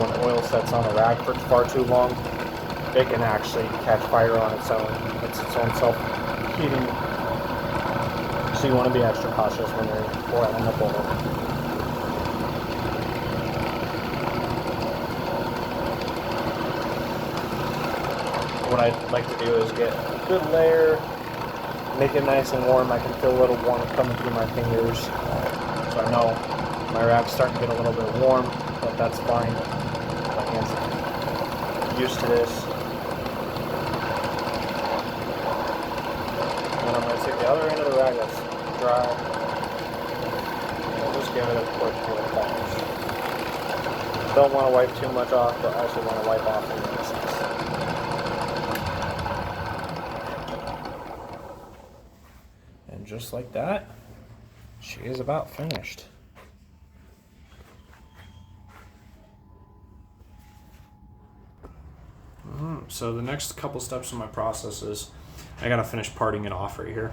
when oil sets on a rag for far too long, it can actually catch fire on its own. It's its own self-heating. So you want to be extra cautious when you're oiling a bowl. What I'd like to do is get a good layer, make it nice and warm. I can feel a little warmth coming through my fingers. So I know my rag's starting to get a little bit warm, but that's fine. My hands are used to this. And I'm going to take the other end of the rag that's dry, and I'll just give it a quick little polish. Don't want to wipe too much off, but also want to wipe off the excess. And just like that, she is about finished. So the next couple steps in my process is I gotta finish parting it off right here.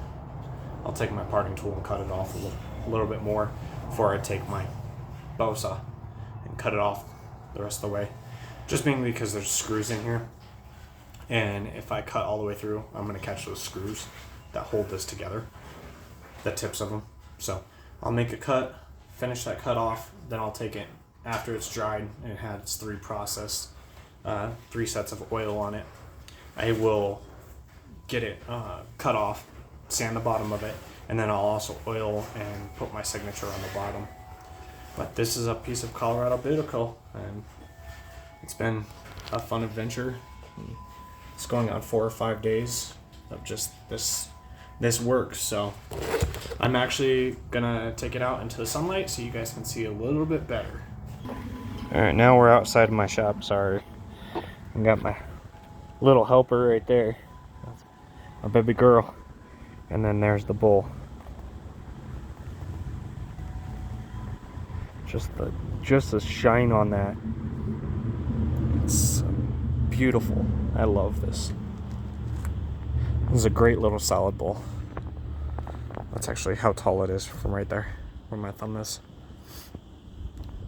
I'll take my parting tool and cut it off a little bit more before I take my bow saw and cut it off the rest of the way. Just mainly because there's screws in here, and if I cut all the way through, I'm gonna catch those screws that hold this together, the tips of them. So I'll make a cut, finish that cut off, then I'll take it after it's dried and it has three sets of oil on it. I will get it cut off, sand the bottom of it, and then I'll also oil and put my signature on the bottom. But this is a piece of Colorado Beautiful, and it's been a fun adventure. It's going on 4 or 5 days of just this work. So I'm actually gonna take it out into the sunlight so you guys can see a little bit better. All right, now we're outside of my shop. Sorry, I got my little helper right there, a baby girl, and then there's the bull. Just the shine on that, it's beautiful. I love this. This is a great little solid bull. That's actually how tall it is from right there where my thumb is.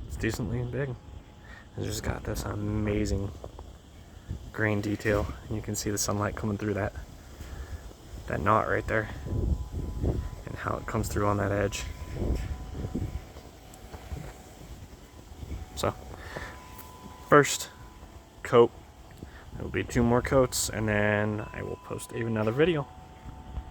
It's decently big. It's just got this amazing grain detail, and you can see the sunlight coming through that knot right there and how it comes through on that edge. So first coat, there will be 2 more coats, and then I will post even another video.